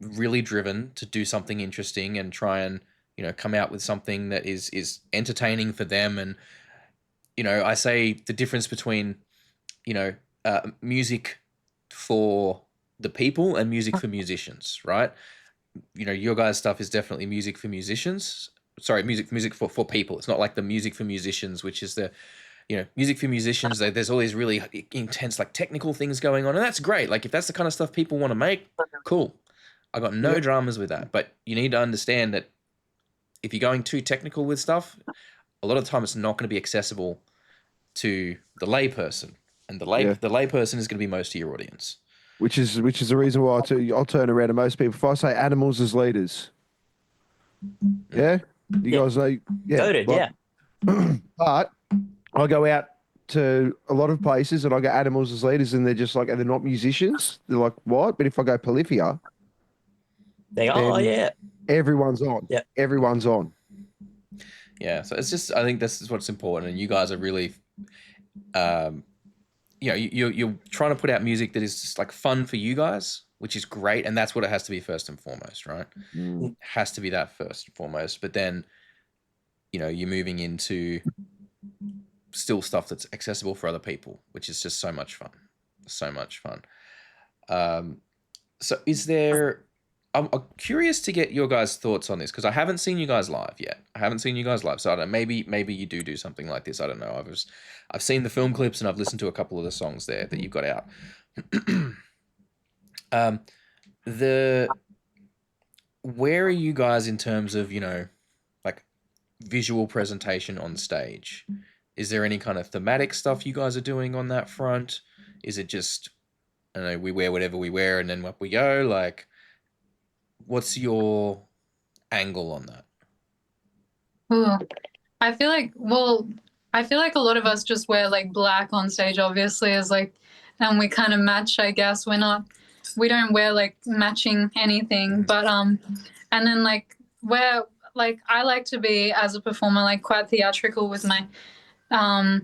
Speaker 1: really driven to do something interesting and try and, you know, come out with something that is entertaining for them. And, you know, I say the difference between, you know, music for the people and music for musicians, right? You know, your guys' stuff is definitely music for musicians. Sorry, music for people. It's not like the music for musicians, which is the, you know, music for musicians. There's all these really intense, like, technical things going on, and that's great. Like, if that's the kind of stuff people want to make, cool. I got no dramas with that. But you need to understand that if you're going too technical with stuff, a lot of the time it's not going to be accessible to the layperson, and the layperson is going to be most of your audience.
Speaker 4: Which is the reason why I'll turn around to most people. If I say animals as leaders, yeah, you guys know, yeah,
Speaker 7: Voted,
Speaker 4: like, but I go out to a lot of places and I get animals as leaders, and they're just like, they're not musicians. They're like, what? But if I go Polyphia,
Speaker 7: they go,
Speaker 4: everyone's on.
Speaker 7: Yeah,
Speaker 4: everyone's on.
Speaker 1: Yeah, so it's just, I think this is what's important, and you guys are really, you know, you're trying to put out music that is just like fun for you guys, which is great, and that's what it has to be first and foremost, right? It has to be that first and foremost, but then, you know, you're moving into still stuff that's accessible for other people, which is just so much fun. So much fun. So is there, I'm curious to get your guys' thoughts on this, because I haven't seen you guys live yet. I haven't seen you guys live, so I don't know, maybe you do something like this. I don't know. I've seen the film clips and I've listened to a couple of the songs there that you've got out. Where are you guys in terms of, you know, like, visual presentation on stage? Is there any kind of thematic stuff you guys are doing on that front? Is it just, I don't know, we wear whatever we wear and then up we go? Like, what's your angle on that?
Speaker 2: Ooh. I feel like a lot of us just wear like black on stage, obviously, as like, and we kind of match, I guess. We don't wear like matching anything, but and then like I like to be, as a performer, like quite theatrical with my I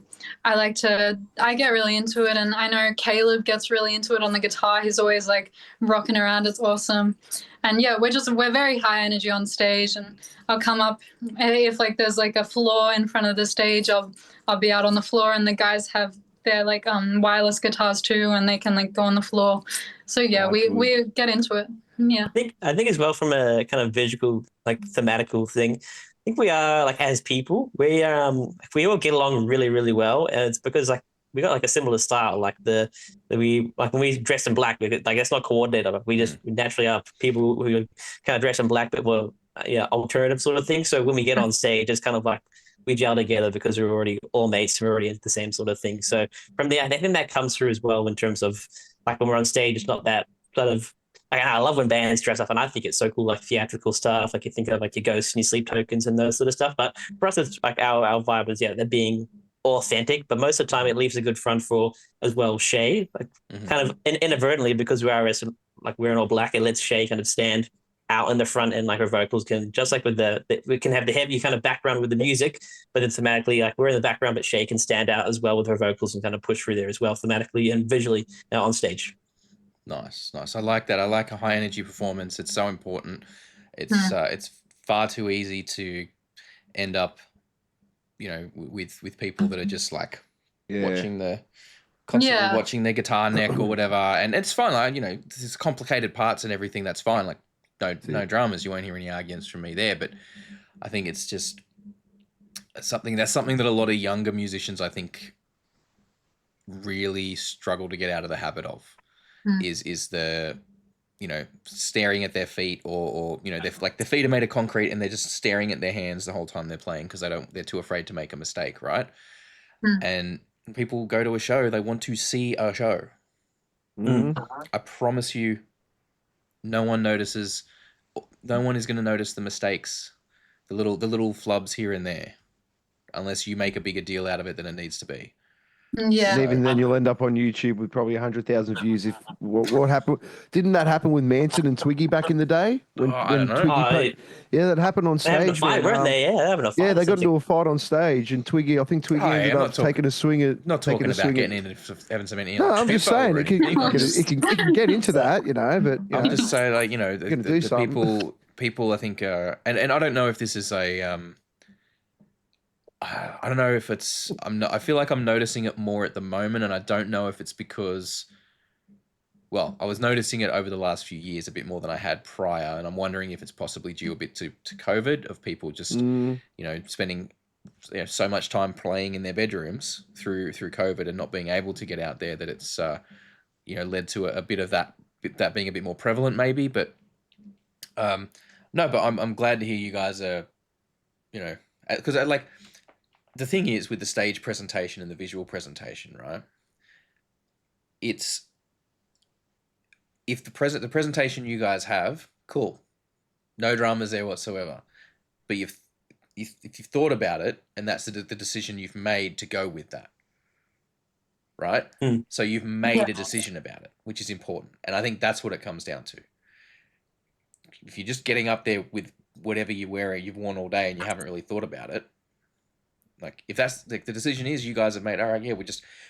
Speaker 2: get really into it, and I know Caleb gets really into it on the guitar. He's always like rocking around. It's awesome. And yeah, we're very high energy on stage, and I'll come up if like there's like a floor in front of the stage, I'll be out on the floor, and the guys have their like wireless guitars too, and they can like go on the floor. So yeah, we get into it. Yeah.
Speaker 7: I think as well, from a kind of visual, like, thematical thing, I think we are, like, as people, we all get along really, really well, and it's because, like, we got like a similar style. Like when we dress in black, like, it's not coordinated, but we just naturally are people who kind of dress in black, but we're alternative sort of thing. So when we get on stage, it's kind of like we gel together because we're already all mates, we're already into the same sort of thing. So from there, I think that comes through as well in terms of, like, when we're on stage, it's not that sort of, like, I love when bands dress up, and I think it's so cool, like theatrical stuff. Like, you think of like your Ghosts and your Sleep Tokens and those sort of stuff. But for us, it's like our vibe is, they're being authentic, but most of the time it leaves a good front for as well Shay, like, kind of inadvertently, because we are like we're in all black, it lets Shay kind of stand out in the front, and like her vocals can, just like with we can have the heavy kind of background with the music, but then thematically, like, we're in the background, but Shay can stand out as well with her vocals and kind of push through there as well, thematically and visually on stage.
Speaker 1: Nice. I like that. I like a high energy performance. It's so important. It's far too easy to end up, you know, with people that are just like constantly watching their guitar neck or whatever. And it's fine. Like, you know, there's complicated parts and everything. That's fine. Like, no dramas. You won't hear any arguments from me there. But I think it's just something that a lot of younger musicians, I think, really struggle to get out of the habit of. Is the staring at their feet, or they're like their feet are made of concrete and they're just staring at their hands the whole time they're playing because they're too afraid to make a mistake, right? And people go to a show, they want to see a show. I promise you, no one is going to notice the mistakes, the little flubs here and there, unless you make a bigger deal out of it than it needs to be.
Speaker 2: Yeah.
Speaker 4: And even then, you'll end up on YouTube with probably 100,000 views. If what happened? Didn't that happen with Manson and Twiggy back in the day?
Speaker 1: I don't know.
Speaker 4: Twiggy yeah, that happened on stage.
Speaker 7: They having a fight, weren't they? Yeah, they're having a fight.
Speaker 4: Yeah, they got into a fight on stage, and I think Twiggy ended up taking a swing at.
Speaker 1: Not talking about getting in having some.
Speaker 4: No, I'm just saying it can get into that, but
Speaker 1: I'm just saying, like, the people I think, and I don't know if this is a. I don't know if it's. I feel like I'm noticing it more at the moment, and I don't know if it's because. Well, I was noticing it over the last few years a bit more than I had prior, and I'm wondering if it's possibly due a bit to COVID, of people just spending so much time playing in their bedrooms through COVID and not being able to get out there, that it's led to a bit of that being a bit more prevalent maybe. But no, but I'm glad to hear you guys are, because like. The thing is, with the stage presentation and the visual presentation, right? It's if the presentation you guys have, cool, no dramas there whatsoever. But if you've thought about it, and that's the decision you've made to go with that, right? So you've made a decision about it, which is important, and I think that's what it comes down to. If you're just getting up there with whatever you've worn all day, and you haven't really thought about it. Like, if that's like the decision is you guys have made, all right, yeah,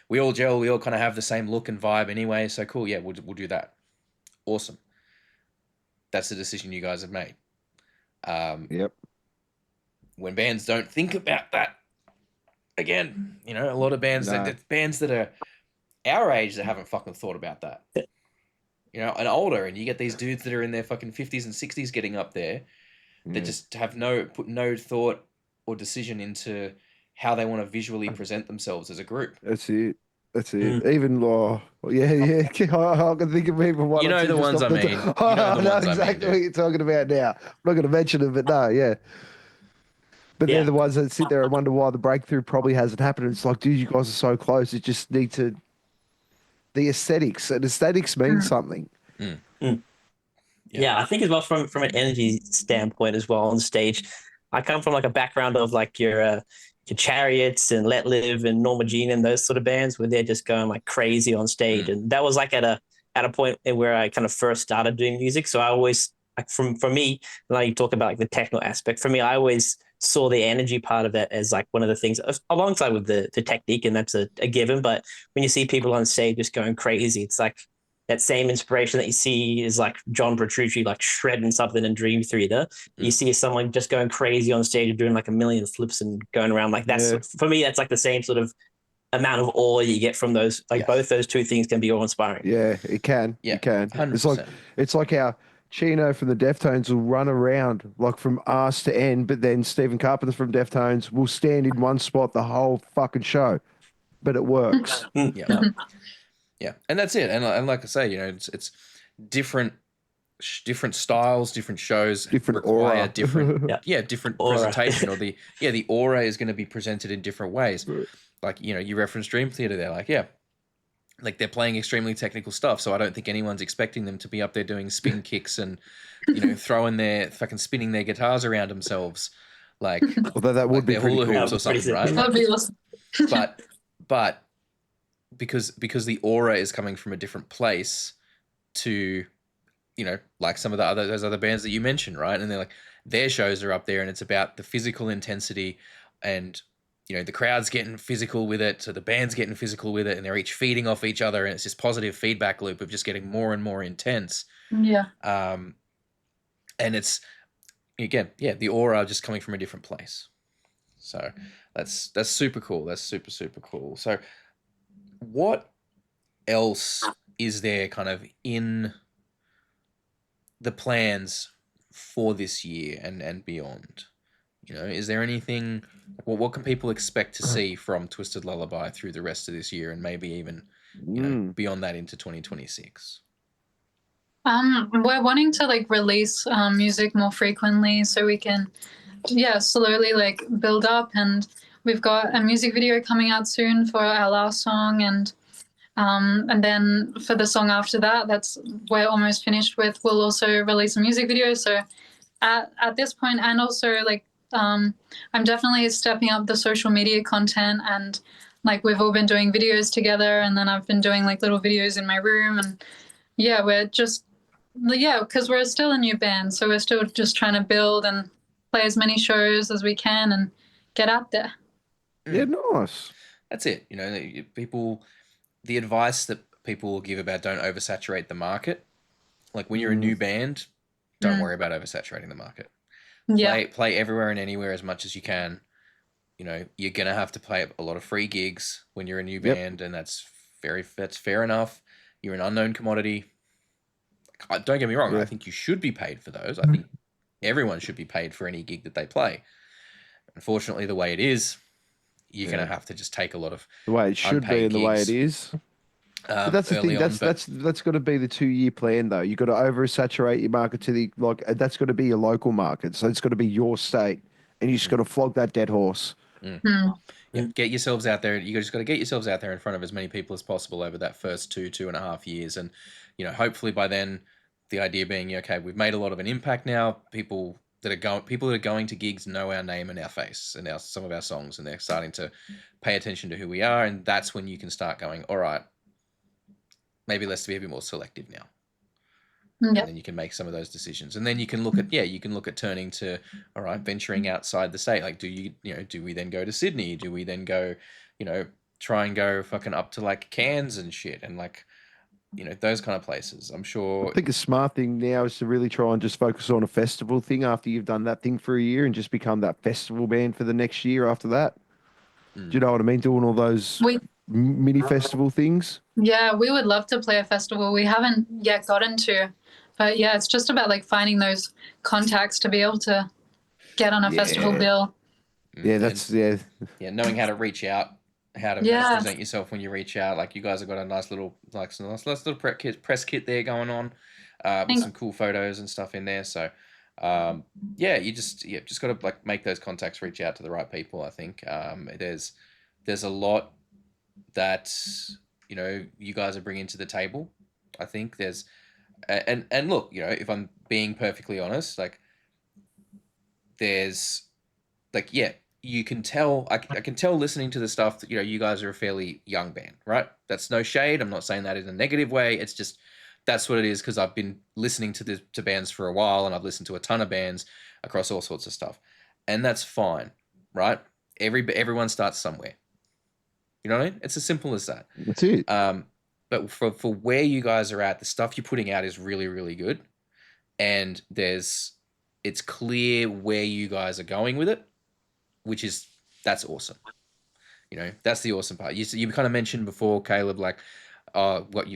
Speaker 1: we all gel, we all kind of have the same look and vibe anyway, so cool, yeah, we'll do that. Awesome. That's the decision you guys have made.
Speaker 4: Yep.
Speaker 1: When bands don't think about that, again, a lot of bands, bands that are our age that haven't fucking thought about that. And older, and you get these dudes that are in their fucking 50s and 60s getting up there that just have put no thought or decision into how they want to visually present themselves as a group.
Speaker 4: That's it. Even yeah. I can think of even one.
Speaker 1: The ones I mean.
Speaker 4: I know exactly what you're talking about now. I'm not going to mention them, but no, yeah. But they're the ones that sit there and wonder why the breakthrough probably hasn't happened. And it's like, dude, you guys are so close. It just need to. The aesthetics. And aesthetics mean something.
Speaker 7: Yeah, I think as well from an energy standpoint as well on stage. I come from like a background of like your Chariots and Let Live and Norma Jean and those sort of bands where they're just going like crazy on stage, and that was like at a point where I kind of first started doing music. So I always like for me, like you talk about like the techno aspect. For me, I always saw the energy part of it as like one of the things alongside with the technique, and that's a given. But when you see people on stage just going crazy, it's like that same inspiration that you see is like John Petrucci, like shredding something in Dream Theater. You see someone just going crazy on stage, doing like a million flips and going around like that's for me. That's like the same sort of amount of awe you get from those. Like both those two things can be awe inspiring.
Speaker 4: Yeah, it can.
Speaker 1: Yeah,
Speaker 4: it can.
Speaker 1: 100%.
Speaker 4: It's like how Chino from the Deftones will run around like from arse to end, but then Stephen Carpenter from Deftones will stand in one spot the whole fucking show, but it works.
Speaker 1: Yeah, and that's it. And like I say, it's different styles, different shows,
Speaker 4: different
Speaker 1: require
Speaker 4: aura.
Speaker 1: different different aura. Presentation, or the aura is going to be presented in different ways. Like, you referenced Dream Theater there, like they're playing extremely technical stuff, so I don't think anyone's expecting them to be up there doing spin kicks and spinning their guitars around themselves, like
Speaker 4: although that would be
Speaker 1: hula
Speaker 4: cool.
Speaker 1: hoops or something, right?
Speaker 2: That'd be awesome.
Speaker 1: but because the aura is coming from a different place to, like some of those other bands that you mentioned, right? And they're like, their shows are up there and it's about the physical intensity, and the crowd's getting physical with it, so the band's getting physical with it, and they're each feeding off each other, and it's this positive feedback loop of just getting more and more intense.
Speaker 2: Yeah.
Speaker 1: And it's the aura just coming from a different place. So that's super cool. That's super, super cool. So what else is there kind of in the plans for this year and beyond? Is there anything, what can people expect to see from Twisted Lullaby through the rest of this year, and maybe even, beyond that into 2026?
Speaker 2: We're wanting to like release music more frequently so we can, slowly like build up. And we've got a music video coming out soon for our last song, and then for the song after that, we're almost finished with. We'll also release a music video. So at this point, and also like I'm definitely stepping up the social media content, and like we've all been doing videos together, and then I've been doing like little videos in my room, and we're just because we're still a new band, so we're still just trying to build and play as many shows as we can and get out there.
Speaker 4: Yeah, nice.
Speaker 1: That's it. You know, people, the advice that people will give about don't oversaturate the market. Like when you're a new band, don't worry about oversaturating the market. Play everywhere and anywhere as much as you can. You know, you're gonna have to play a lot of free gigs when you're a new band, and that's fair enough. You're an unknown commodity. Don't get me wrong. I think you should be paid for those. I think everyone should be paid for any gig that they play. Unfortunately, the way it is, you're gonna have to just take a lot of
Speaker 4: the way it should be and the way it is. But that's the thing. That's got to be the 2-year plan, though. You got to oversaturate your market to the that's got to be your local market. So it's got to be your state, and you just got to flog that dead horse.
Speaker 1: Yeah, get yourselves out there. You just got to get yourselves out there in front of as many people as possible over that first 2.5 years, and you know, hopefully by then, the idea being, okay, we've made a lot of an impact now. People that are going to gigs know our name and our face and some of our songs, and they're starting to pay attention to who we are, and that's when you can start going, all right, maybe let's be a bit more selective now. And then you can make some of those decisions, and then you can look at turning to, all right, venturing outside the state. Like, do we then go to Sydney? Do we then go, try and go fucking up to like Cairns and shit, and like, those kind of places. I'm sure.
Speaker 4: I think the smart thing now is to really try and just focus on a festival thing after you've done that thing for a year, and just become that festival band for the next year after that. Do you know what I mean? Doing all those mini festival things.
Speaker 2: Yeah, we would love to play a festival. We haven't yet gotten to. But yeah, it's just about like finding those contacts to be able to get on a festival bill.
Speaker 4: Yeah,
Speaker 1: knowing how to reach out, how to present yourself when you reach out. Like you guys have got a nice little press kit there going on, with some cool photos and stuff in there. So you just got to like make those contacts, reach out to the right people. I think there's a lot that you guys are bringing to the table. I think there's. And look, if I'm being perfectly honest, like there's like, you can tell, I can tell listening to the stuff that, you guys are a fairly young band, right? That's no shade. I'm not saying that in a negative way. It's just, that's what it is. Cause I've been listening to bands for a while, and I've listened to a ton of bands across all sorts of stuff, and that's fine. Right. Everyone starts somewhere, you know what I mean? It's as simple as that.
Speaker 4: That's it.
Speaker 1: But for where you guys are at, the stuff you're putting out is really, really good. And it's clear where you guys are going with it, that's awesome. That's the awesome part. You kind of mentioned before, Caleb, like, what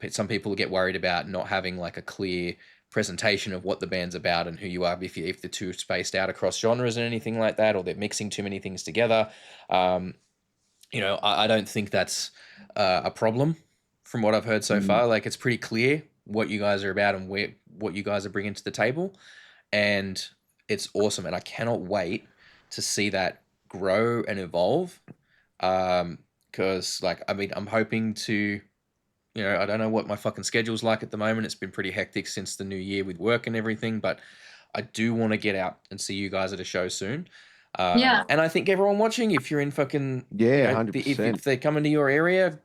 Speaker 1: some people get worried about not having like a clear presentation of what the band's about and who you are, if the two spaced out across genres and anything like that, or they're mixing too many things together. I don't think that's a problem from what I've heard so far. Like, it's pretty clear what you guys are about and what you guys are bringing to the table, and it's awesome. And I cannot wait to see that grow and evolve. Because I'm hoping to, I don't know what my fucking schedule's like at the moment. It's been pretty hectic since the new year with work and everything, but I do want to get out and see you guys at a show soon. And I think everyone watching, if you're in fucking
Speaker 4: 100%.
Speaker 1: If they're coming to your area,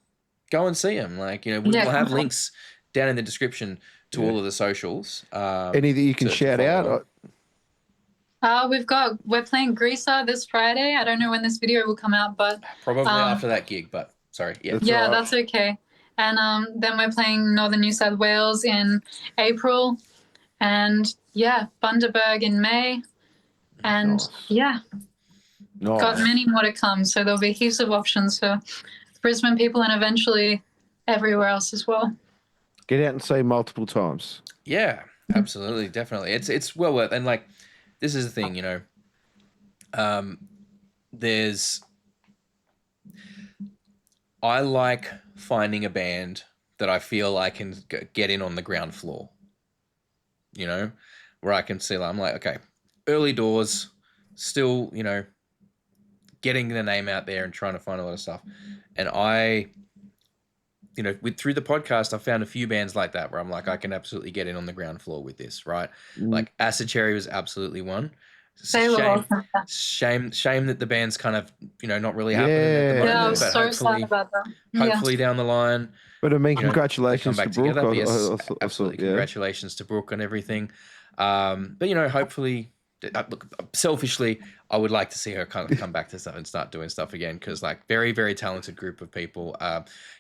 Speaker 1: go and see them. Like, we'll have links down in the description to all of the socials.
Speaker 4: Any that you can shout out?
Speaker 2: We're playing Greaser this Friday. I don't know when this video will come out, but
Speaker 1: probably after that gig. But sorry,
Speaker 2: that's okay. And then we're playing Northern New South Wales in April, and Bundaberg in May. And got many more to come. So there'll be heaps of options for Brisbane people, and eventually everywhere else as well.
Speaker 4: Get out and see multiple times.
Speaker 1: Yeah, absolutely, definitely. It's well worth. And like, this is the thing, I like finding a band that I feel I can get in on the ground floor. You know, where I can see, like, I'm like, okay, early doors, still, you know, getting the name out there and trying to find a lot of stuff. And I, you know, through the podcast, I found a few bands like that where I'm like, I can absolutely get in on the ground floor with this, right? Like Acid Cherry was absolutely one. Shame that the band's kind of, you know, not really happening at the moment.
Speaker 2: Yeah, I was
Speaker 1: but
Speaker 2: so sad about that.
Speaker 1: Hopefully down the line.
Speaker 4: But I mean,
Speaker 1: you know,
Speaker 4: congratulations
Speaker 1: they
Speaker 4: to
Speaker 1: come back
Speaker 4: Brooke.
Speaker 1: together. Yes,
Speaker 4: I
Speaker 1: absolutely.
Speaker 4: yeah.
Speaker 1: Congratulations to Brooke and everything. But you know, hopefully, look, selfishly, I would like to see her kind of come back to stuff and start doing stuff again, because like very, very talented group of people.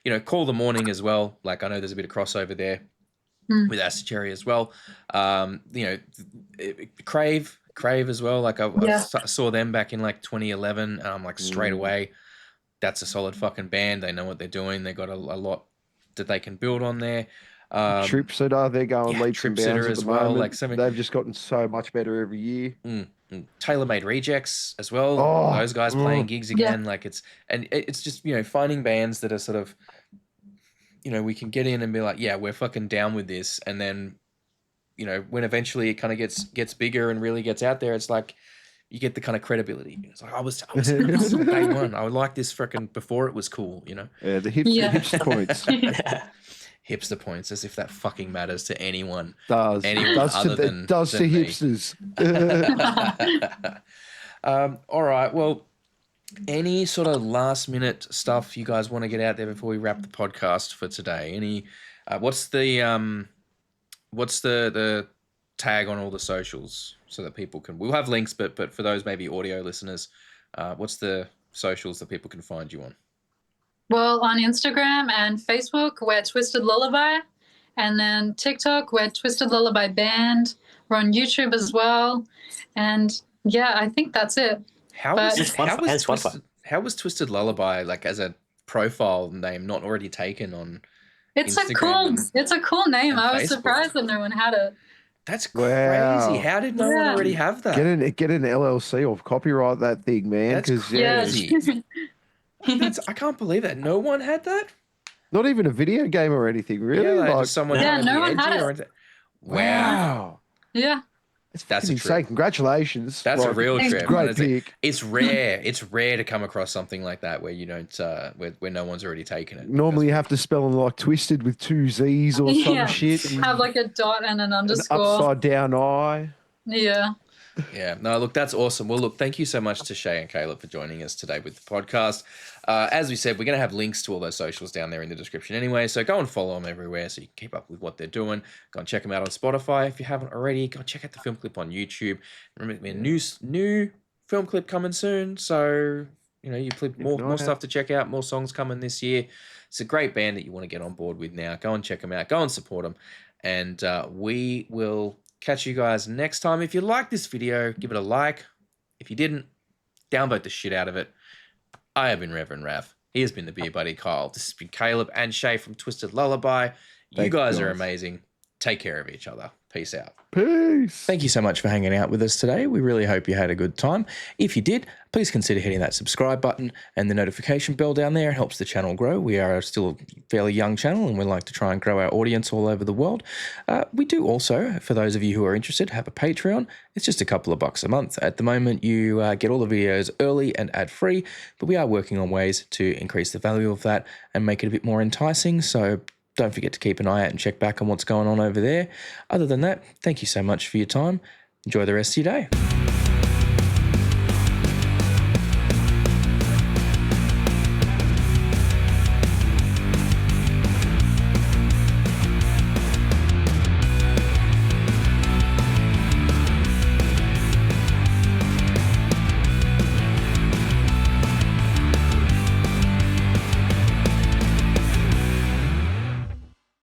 Speaker 1: You know, Call the Morning as well. Like I know there's a bit of crossover there with Acid Cherry as well. You know, Crave as well. Like I saw them back in like 2011, and I'm like straight away, that's a solid fucking band. They know what they're doing. They got a lot that they can build on there.
Speaker 4: Trip Sitter, they're going leaps and bounds at the moment.
Speaker 1: Like
Speaker 4: they've just gotten so much better every year.
Speaker 1: Tailor Made Rejects as well. Those guys playing gigs again. Like it's just, you know, finding bands that are sort of, you know, we can get in and be like, yeah, we're fucking down with this. And then, you know, when eventually it kind of gets bigger and really gets out there, it's like you get the kind of credibility. It's like I was on day one. I would like this freaking before it was cool, you know.
Speaker 4: Yeah, the hipster points.
Speaker 1: Hipster points, as if that fucking matters to anyone.
Speaker 4: Does to hipsters.
Speaker 1: All right. Well, any sort of last minute stuff you guys want to get out there before we wrap the podcast for today? Any? What's the tag on all the socials so that people can? We'll have links, but for those maybe audio listeners, what's the socials that people can find you on?
Speaker 2: Well, on Instagram and Facebook, we're Twisted Lullaby. And then TikTok, we're Twisted Lullaby Band. We're on YouTube as well. And yeah, I think that's it.
Speaker 1: How was Twisted Lullaby, like as a profile name, not already taken on Instagram?
Speaker 2: It's a cool name. I was surprised that no one had it.
Speaker 1: That's crazy. How did no one already have that?
Speaker 4: Get an LLC or copyright that thing, man.
Speaker 1: That's crazy. I can't believe that. No one had that?
Speaker 4: Not even a video game or anything, really?
Speaker 1: Yeah, like someone
Speaker 2: no one had it.
Speaker 1: Wow.
Speaker 2: Yeah.
Speaker 4: That's insane. Congratulations.
Speaker 1: That's a real trip.
Speaker 4: Great pick.
Speaker 1: It's rare. It's rare to come across something like that where you don't, where no one's already taken it.
Speaker 4: Normally you have to spell them like Twisted with 2 Z's or some shit.
Speaker 2: Have like a dot and an underscore.
Speaker 4: An upside down I.
Speaker 2: Yeah.
Speaker 1: Yeah. No, look, that's awesome. Well, look, thank you so much to Shay and Caleb for joining us today with the podcast. As we said, we're going to have links to all those socials down there in the description anyway, so go and follow them everywhere so you can keep up with what they're doing. Go and check them out on Spotify if you haven't already. Go and check out the film clip on YouTube. Remember, a new film clip coming soon, so you know you clip more stuff to check out, more songs coming this year. It's a great band that you want to get on board with now. Go and check them out. Go and support them, and we will catch you guys next time. If you like this video, give it a like. If you didn't, downvote the shit out of it. I have been Reverend Raff. He has been the Beer Buddy Kyle. This has been Caleb and Shay from Twisted Lullaby. You guys are amazing. Take care of each other. Peace out.
Speaker 4: Peace.
Speaker 1: Thank you so much for hanging out with us today. We really hope you had a good time. If you did, please consider hitting that subscribe button and the notification bell down there. It helps the channel grow. We are still a fairly young channel and we like to try and grow our audience all over the world. We do also, for those of you who are interested, have a Patreon. It's just a couple of bucks a month. At the moment, you get all the videos early and ad-free, but we are working on ways to increase the value of that and make it a bit more enticing. So don't forget to keep an eye out and check back on what's going on over there. Other than that, thank you so much for your time. Enjoy the rest of your day.